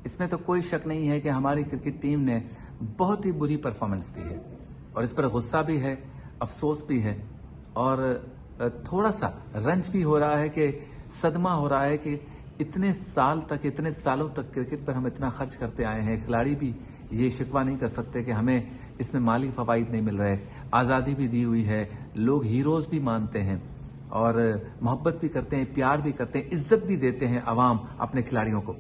اس میں تو کوئی شک نہیں ہے کہ ہماری کرکٹ ٹیم نے بہت ہی بری پرفارمنس دی ہے اور اس پر غصہ بھی ہے، افسوس بھی ہے اور تھوڑا سا رنج بھی ہو رہا ہے کہ صدمہ ہو رہا ہے کہ اتنے سالوں تک کرکٹ پر ہم اتنا خرچ کرتے آئے ہیں. کھلاڑی بھی یہ شکوہ نہیں کر سکتے کہ ہمیں اس میں مالی فوائد نہیں مل رہے. آزادی بھی دی ہوئی ہے، لوگ ہیروز بھی مانتے ہیں اور محبت بھی کرتے ہیں، پیار بھی کرتے ہیں، عزت بھی دیتے ہیں عوام اپنے کھلاڑیوں کو.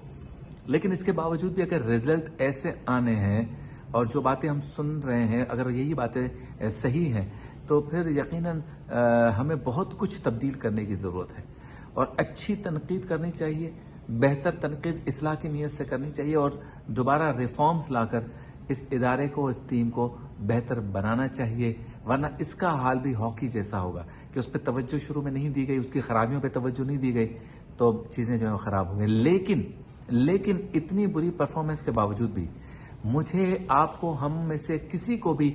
لیکن اس کے باوجود بھی اگر رزلٹ ایسے آنے ہیں اور جو باتیں ہم سن رہے ہیں اگر یہی باتیں صحیح ہیں تو پھر یقیناً ہمیں بہت کچھ تبدیل کرنے کی ضرورت ہے اور اچھی تنقید کرنی چاہیے. بہتر تنقید اصلاح کی نیت سے کرنی چاہیے اور دوبارہ ریفارمز لا کر اس ادارے کو، اس ٹیم کو بہتر بنانا چاہیے. ورنہ اس کا حال بھی ہاکی جیسا ہوگا کہ اس پہ توجہ شروع میں نہیں دی گئی، اس کی خرابیوں پہ توجہ نہیں دی گئی تو چیزیں جو ہیں خراب ہو گئی. لیکن اتنی بری پرفارمنس کے باوجود بھی مجھے، آپ کو، ہم میں سے کسی کو بھی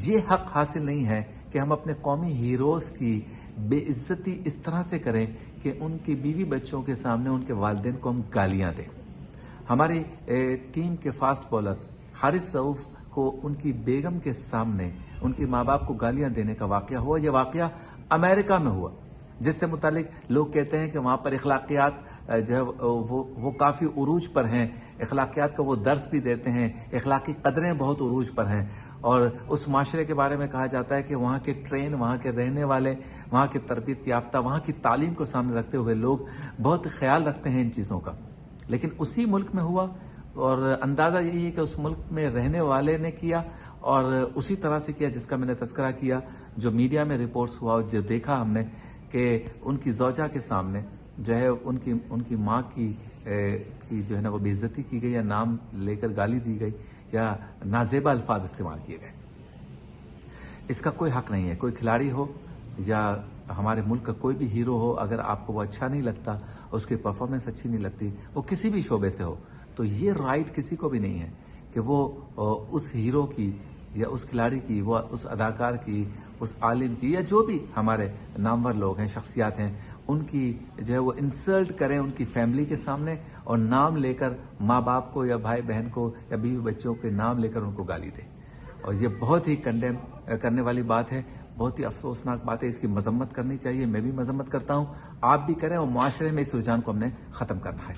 یہ حق حاصل نہیں ہے کہ ہم اپنے قومی ہیروز کی بے عزتی اس طرح سے کریں کہ ان کی بیوی بچوں کے سامنے ان کے والدین کو ہم گالیاں دیں. ہماری ٹیم کے فاسٹ بالر حارث رؤف کو ان کی بیگم کے سامنے ان کے ماں باپ کو گالیاں دینے کا واقعہ ہوا. یہ واقعہ امریکہ میں ہوا جس سے متعلق لوگ کہتے ہیں کہ وہاں پر اخلاقیات جو ہے وہ کافی عروج پر ہیں، اخلاقیات کا وہ درس بھی دیتے ہیں، اخلاقی قدریں بہت عروج پر ہیں اور اس معاشرے کے بارے میں کہا جاتا ہے کہ وہاں کے ٹرین، وہاں کے رہنے والے، وہاں کے تربیت یافتہ، وہاں کی تعلیم کو سامنے رکھتے ہوئے لوگ بہت خیال رکھتے ہیں ان چیزوں کا. لیکن اسی ملک میں ہوا اور اندازہ یہی ہے کہ اس ملک میں رہنے والے نے کیا اور اسی طرح سے کیا جس کا میں نے تذکرہ کیا. جو میڈیا میں رپورٹس ہوا اور جو دیکھا ہم نے کہ ان کی زوجہ کے سامنے جو ہے ان کی ماں کی جو ہے نا وہ بے عزتی کی گئی یا نام لے کر گالی دی گئی یا نازیبا الفاظ استعمال کیے گئے. اس کا کوئی حق نہیں ہے. کوئی کھلاڑی ہو یا ہمارے ملک کا کوئی بھی ہیرو ہو، اگر آپ کو وہ اچھا نہیں لگتا، اس کی پرفارمنس اچھی نہیں لگتی، وہ کسی بھی شعبے سے ہو، تو یہ رائٹ کسی کو بھی نہیں ہے کہ وہ اس ہیرو کی یا اس کھلاڑی کی، وہ اس اداکار کی، اس عالم کی یا جو بھی ہمارے نامور لوگ ہیں، شخصیات ہیں، ان کی جو ہے وہ انسلٹ کریں ان کی فیملی کے سامنے اور نام لے کر ماں باپ کو یا بھائی بہن کو یا بیوی بچوں کے نام لے کر ان کو گالی دیں. اور یہ بہت ہی کنڈیم کرنے والی بات ہے، بہت ہی افسوسناک بات ہے. اس کی مذمت کرنی چاہیے، میں بھی مذمت کرتا ہوں، آپ بھی کریں اور معاشرے میں اس رجحان کو ہم نے ختم کرنا ہے.